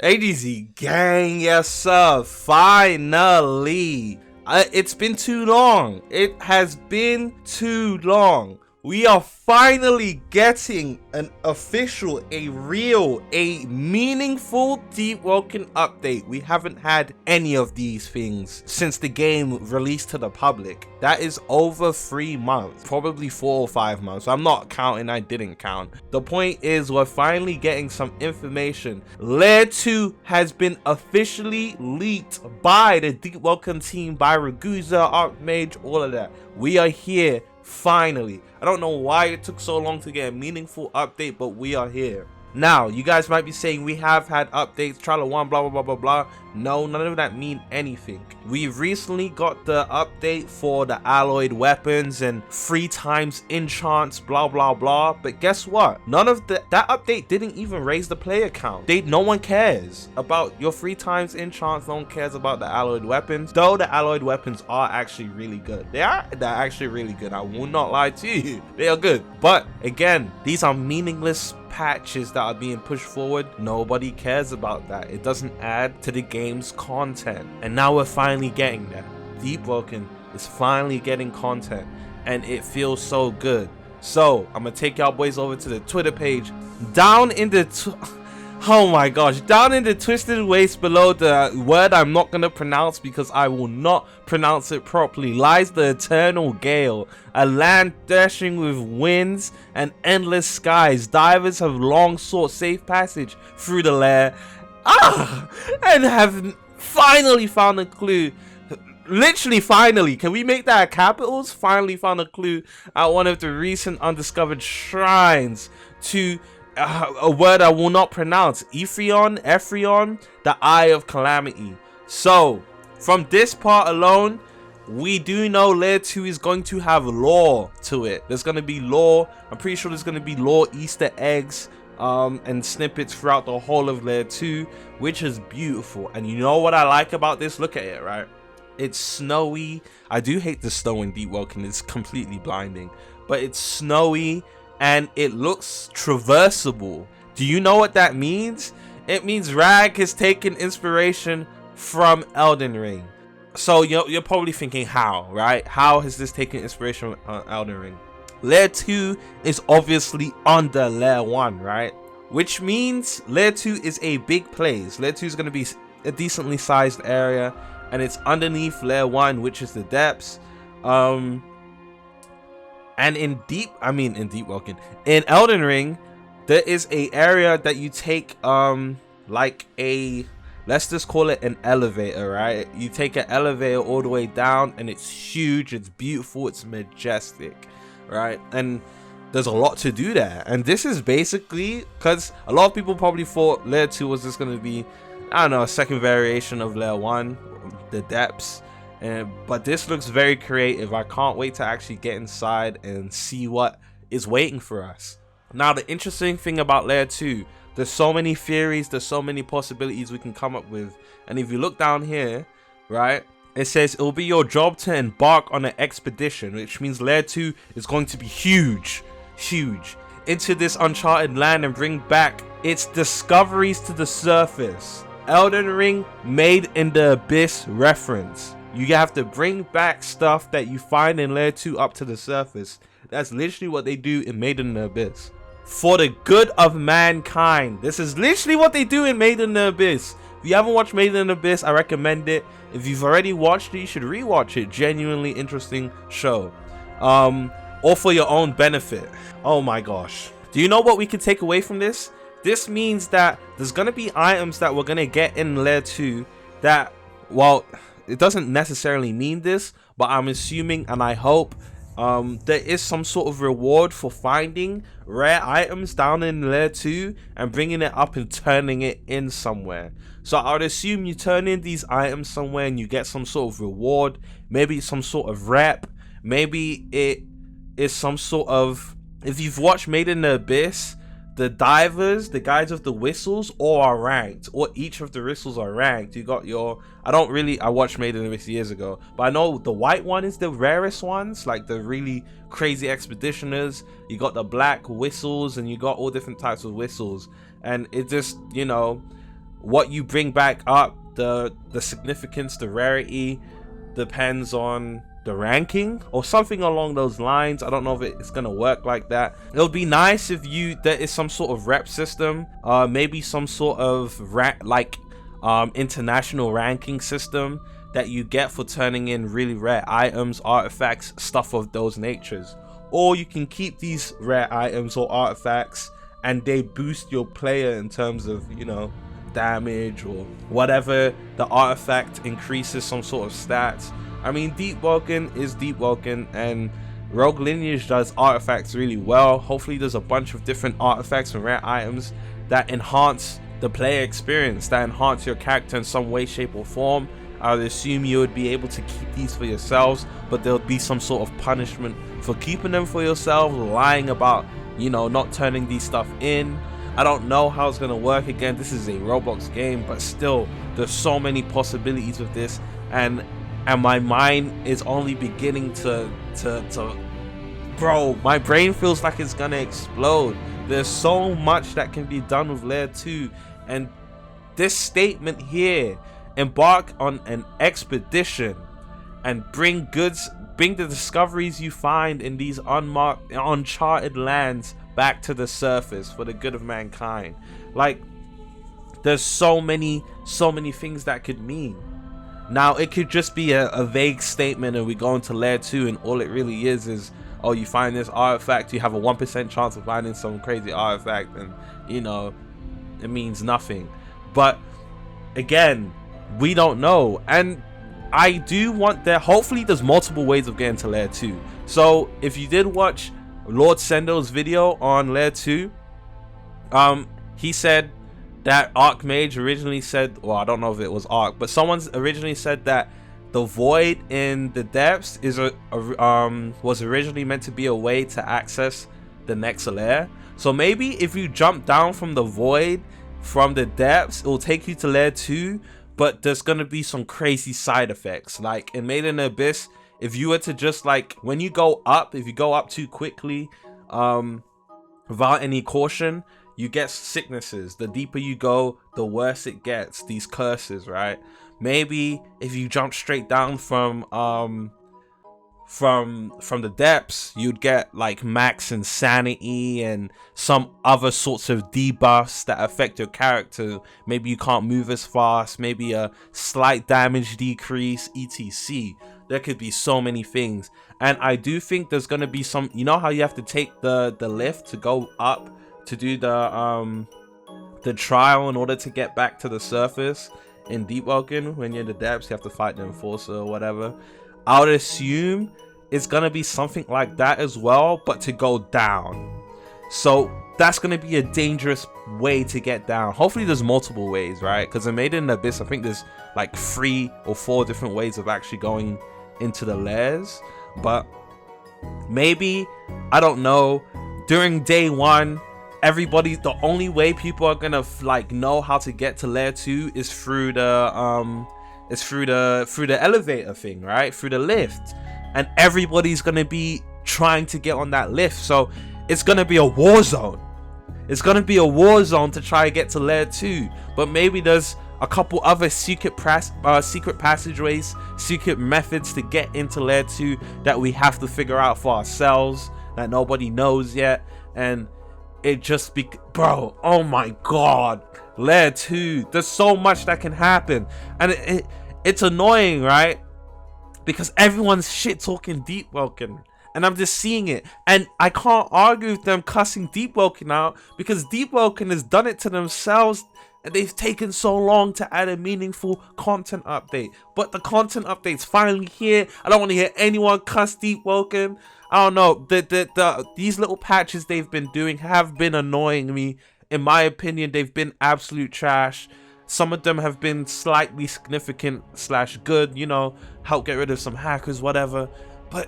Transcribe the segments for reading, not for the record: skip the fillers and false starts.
AGZ gang, yes sir, finally. It's been too long. It has been too long. We are finally getting an official, a real, a meaningful Deepwoken update. We haven't had any of these things since the game released to the public. That is over 3 months, probably 4 or 5 months. I'm not counting, I didn't count. The point is, we're finally getting some information. Layer 2 has been officially leaked by the Deepwoken team, by ROBUX, Archmage, all of that. We are here. Finally. I don't know why it took so long to get a meaningful update, but we are here. Now, you guys might be saying we have had updates, trial 1, blah, blah, blah, blah, blah. No, none of that mean anything. We've recently got the update for the alloyed weapons and 3 times enchants, blah, blah, blah. But guess what? None of that update didn't even raise the player count. No one cares about your 3 times enchants. No one cares about the alloyed weapons. Though the alloyed weapons are actually really good. They're actually really good. I will not lie to you. They are good. But again, these are meaningless patches that are being pushed forward. Nobody cares about that. It doesn't add to the game's content, and now we're finally getting that. Deepwoken is finally getting content, and it feels so good. So I'm gonna take y'all boys over to the Twitter page. Down in the oh my gosh, down in the twisted waste below the word I'm not gonna pronounce because I will not pronounce it properly, lies the eternal gale, a land dashing with winds and endless skies. Divers have long sought safe passage through the lair, and have finally found a clue. Literally finally, can we make that capitals? Finally found a clue at one of the recent undiscovered shrines to a word I will not pronounce. Ephrion, the Eye of Calamity. So from this part alone, we do know layer 2 is going to have lore to it. There's going to be lore. I'm pretty sure there's going to be lore Easter eggs and snippets throughout the whole of layer 2, which is beautiful. And you know what I like about this? Look at it, right? It's snowy. I do hate the snow in Deepwoken. It's completely blinding, but it's snowy and it looks traversable. Do you know what that means? It means Rag has taken inspiration from Elden Ring. So you're probably thinking, how, right? How has this taken inspiration from Elden Ring? Layer 2 is obviously under Layer 1, right? Which means Layer 2 is a big place. Layer 2 is going to be a decently sized area, and it's underneath Layer 1, which is the depths. And in Deepwoken, in Elden Ring, there is a area that you take like a, let's just call it an elevator, right? You take an elevator all the way down, and it's huge, it's beautiful, it's majestic, right? And there's a lot to do there. And this is basically, because a lot of people probably thought Layer 2 was just going to be, I don't know, a second variation of Layer 1, the depths. But this looks very creative. I can't wait to actually get inside and see what is waiting for us. Now, the interesting thing about Layer 2, there's so many theories, there's so many possibilities we can come up with. And if you look down here, right, it says it will be your job to embark on an expedition, which means Layer 2 is going to be huge, into this uncharted land and bring back its discoveries to the surface. Elden Ring made in the Abyss reference. You have to bring back stuff that you find in Layer 2 up to the surface. That's literally what they do in Made in the Abyss. For the good of mankind. This is literally what they do in Made in the Abyss. If you haven't watched Made in the Abyss, I recommend it. If you've already watched it, you should rewatch it. Genuinely interesting show. All for your own benefit. Oh my gosh. Do you know what we can take away from this? This means that there's going to be items that we're going to get in Layer 2 that, well, it doesn't necessarily mean this, but I'm assuming and I hope there is some sort of reward for finding rare items down in Layer 2 and bringing it up and turning it in somewhere. So I would assume you turn in these items somewhere and you get some sort of reward. Maybe some sort of rep. Maybe it is some sort of, if you've watched Made in the Abyss, the divers, the guys with the whistles, all are ranked, or each of the whistles are ranked. You got your, I watched Made in the Abyss years ago, but I know the white one is the rarest ones, like the really crazy expeditioners. You got the black whistles, and you got all different types of whistles, and it just, you know, what you bring back up, the significance, the rarity, depends on the ranking or something along those lines. I don't know if it's gonna work like that. It would be nice if there is some sort of rep system, maybe some sort of international ranking system that you get for turning in really rare items, artifacts, stuff of those natures. Or you can keep these rare items or artifacts and they boost your player in terms of, you know, damage or whatever. The artifact increases some sort of stats. I mean, Deepwoken is Deepwoken, and Rogue Lineage does artifacts really well. Hopefully there's a bunch of different artifacts and rare items that enhance the player experience, that enhance your character in some way, shape or form. I would assume you would be able to keep these for yourselves, but there'll be some sort of punishment for keeping them for yourselves, lying about, you know, not turning these stuff in. I don't know how it's gonna work. Again, this is a Roblox game, but still, there's so many possibilities with this, and my mind is only beginning to bro, my brain feels like it's gonna explode. There's so much that can be done with Layer 2, and this statement here, embark on an expedition and bring the discoveries you find in these uncharted lands back to the surface for the good of mankind. Like, there's so many things that could mean. Now, it could just be a vague statement and we go into Layer 2 and all it really is, oh, you find this artifact, you have a 1% chance of finding some crazy artifact, and, you know, it means nothing. But, again, we don't know. And I do want there, hopefully there's multiple ways of getting to Layer 2. So, if you did watch Lord Sendo's video on Layer 2, he said that Archmage originally said, well, I don't know if it was Arch, but someone's originally said that the void in the depths is was originally meant to be a way to access the next layer. So maybe if you jump down from the void from the depths, it will take you to Layer 2, but there's gonna be some crazy side effects. Like in Made in the Abyss, if you were to just, like, when you go up, if you go up too quickly, without any caution, you get sicknesses. The deeper you go, the worse it gets, these curses, right? Maybe if you jump straight down from the depths, you'd get like max insanity and some other sorts of debuffs that affect your character. Maybe you can't move as fast, maybe a slight damage decrease, etc. There could be so many things. And I do think there's gonna be some, you know how you have to take the lift to go up to do the trial in order to get back to the surface in Deepwoken. When you're in the depths, you have to fight the enforcer or whatever. I would assume it's gonna be something like that as well, but to go down. So that's gonna be a dangerous way to get down. Hopefully there's multiple ways, right? Because in Made in the Abyss, I think there's like 3 or 4 different ways of actually going into the layers. But maybe, I don't know, during day 1, everybody, the only way people are gonna like know how to get to Layer 2 is through the elevator thing, right? Through the lift. And everybody's gonna be trying to get on that lift. So it's gonna be a war zone. It's gonna be a war zone to try to get to Layer 2. But maybe there's a couple other secret passageways, secret methods to get into Layer 2 that we have to figure out for ourselves, that nobody knows yet. And it just be, bro, oh my god, Layer 2, there's so much that can happen. And it's annoying, right? Because everyone's shit talking Deepwoken, and I'm just seeing it, and I can't argue with them cussing Deepwoken out, because Deepwoken has done it to themselves, and they've taken so long to add a meaningful content update. But the content update's finally here. I don't want to hear anyone cuss Deepwoken. I don't know, these little patches they've been doing have been annoying me. In my opinion, they've been absolute trash. Some of them have been slightly significant / good, you know, help get rid of some hackers, whatever. But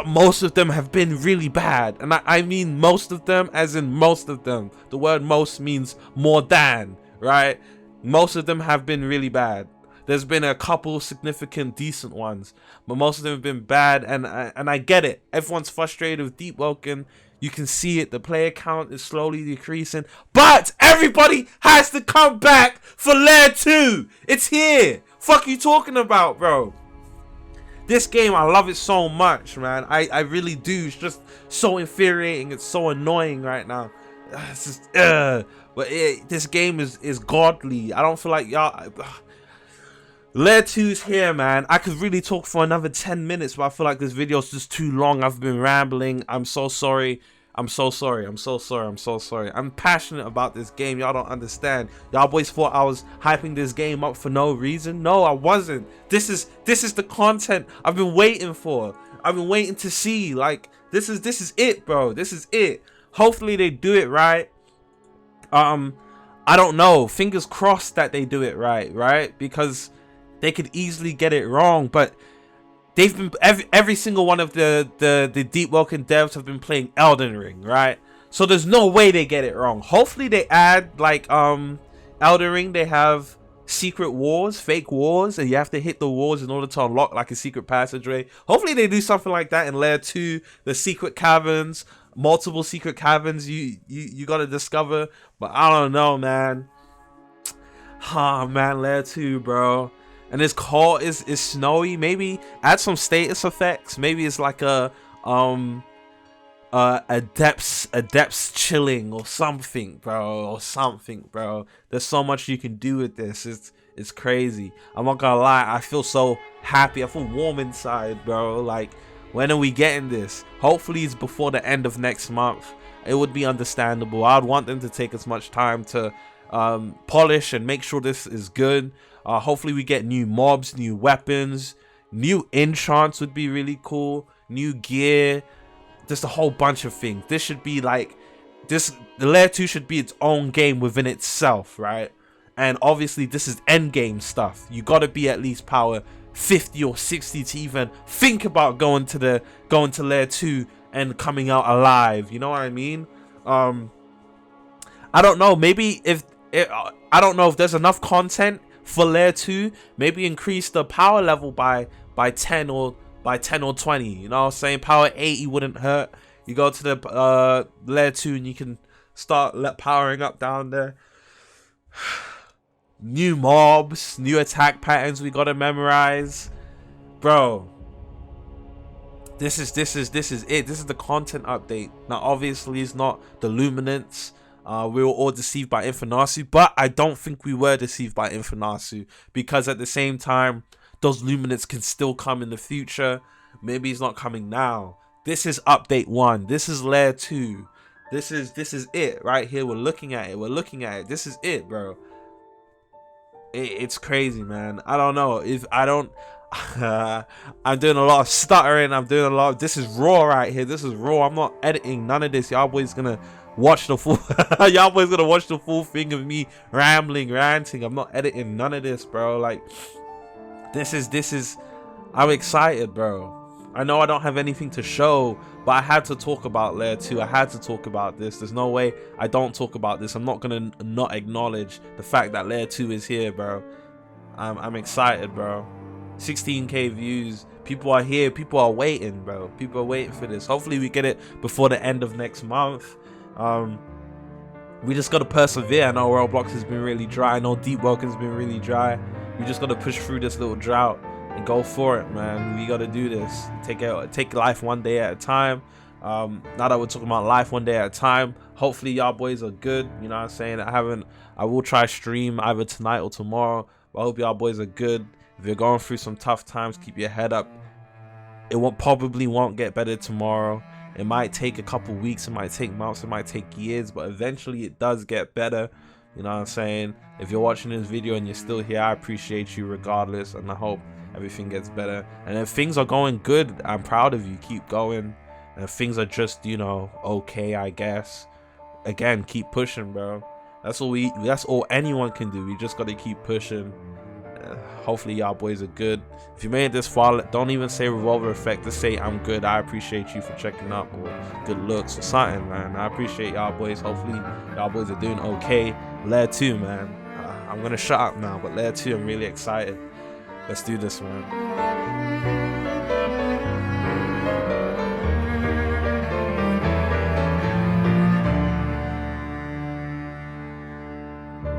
most of them have been really bad. And I mean most of them as in most of them. The word most means more than, right? Most of them have been really bad. There's been a couple significant decent ones, but most of them have been bad, and I get it. Everyone's frustrated with Deepwoken. You can see it. The player count is slowly decreasing. But everybody has to come back for Layer 2. It's here. Fuck you talking about, bro? This game, I love it so much, man. I really do. It's just so infuriating. It's so annoying right now. It's just, but this game is godly. I don't feel like y'all... Layer 2's here, man. I could really talk for another 10 minutes, but I feel like this video is just too long. I've been rambling. I'm so sorry. I'm so sorry. I'm so sorry. I'm so sorry. I'm passionate about this game. Y'all don't understand. Y'all boys thought I was hyping this game up for no reason. No, I wasn't. This is the content I've been waiting for. I've been waiting to see. Like, this is it, bro. This is it. Hopefully they do it right. I don't know. Fingers crossed that they do it right? Because they could easily get it wrong, but they've been every single one of the Deepwoken devs have been playing Elden Ring, right? So there's no way they get it wrong. Hopefully they add, like, Elden Ring, they have secret wars, fake wars, and you have to hit the wars in order to unlock like a secret passageway. Hopefully they do something like that in Layer 2, the secret caverns, multiple secret caverns you gotta discover. But I don't know, man. Oh man, Layer 2, bro. And this call is snowy. Maybe add some status effects. Maybe it's like a depths chilling or something, bro. There's so much you can do with this. It's crazy. I'm not gonna lie. I feel so happy. I feel warm inside, bro. Like, when are we getting this? Hopefully it's before the end of next month. It would be understandable. I'd want them to take as much time to polish and make sure this is good. Hopefully we get new mobs, new weapons, new enchants would be really cool, new gear, just a whole bunch of things. This should be like the Layer 2 should be its own game within itself, right? And obviously this is end game stuff. You gotta be at least power 50 or 60 to even think about going to Layer 2 and coming out alive. You know what I mean? I don't know. Maybe I don't know if there's enough content for Layer 2, maybe increase the power level by 10 or 20. You know what I'm saying? Power 80 wouldn't hurt. You go to the Layer 2 and you can start powering up down there. New mobs, new attack patterns we gotta memorize, bro. This is it. This is the content update. Now obviously it's not the Luminance. We were all deceived by Infinasu, but I don't think we were deceived by Infinasu, because at the same time, those Luminates can still come in the future. Maybe it's not coming now. This is update 1. This is Layer 2. This is it right here. We're looking at it. This is it, bro. It's crazy, man. I don't know if I don't. I'm doing a lot of stuttering. This is raw right here. This is raw. I'm not editing none of this. Y'all boys gonna watch the full y'all boys gonna watch the full thing of me rambling, ranting. I'm not editing none of this, bro. Like, this is I'm excited, bro. I know I don't have anything to show, but I had to talk about Layer 2. I had to talk about this. There's no way I don't talk about this. I'm not gonna not acknowledge the fact that Layer 2 is here, bro. I'm excited, bro. 16k views. People are here. People are waiting, bro. People are waiting for this. Hopefully we get it before the end of next month. We just gotta persevere. I know ROBLOX has been really dry. I know Deepwoken's been really dry. We just gotta push through this little drought and go for it, man. We gotta do this. Take life one day at a time. Now that we're talking about life one day at a time, hopefully y'all boys are good. You know what I'm saying? I will try stream either tonight or tomorrow, but I hope y'all boys are good. If you're going through some tough times, keep your head up. It probably won't get better tomorrow. It might take a couple weeks, it might take months, it might take years, but eventually it does get better. You know what I'm saying? If you're watching this video and you're still here, I appreciate you regardless, and I hope everything gets better. And if things are going good, I'm proud of you. Keep going. And if things are just, you know, okay, I guess, again, keep pushing, bro. That's all anyone can do. We just gotta keep pushing. Hopefully y'all boys are good. If you made it this far, don't even say revolver effect, just say I'm good. I appreciate you for checking up, or good looks or something, man. I appreciate y'all boys. Hopefully y'all boys are doing okay. Layer 2, man. I'm gonna shut up now, but Layer 2, I'm really excited. Let's do this, man.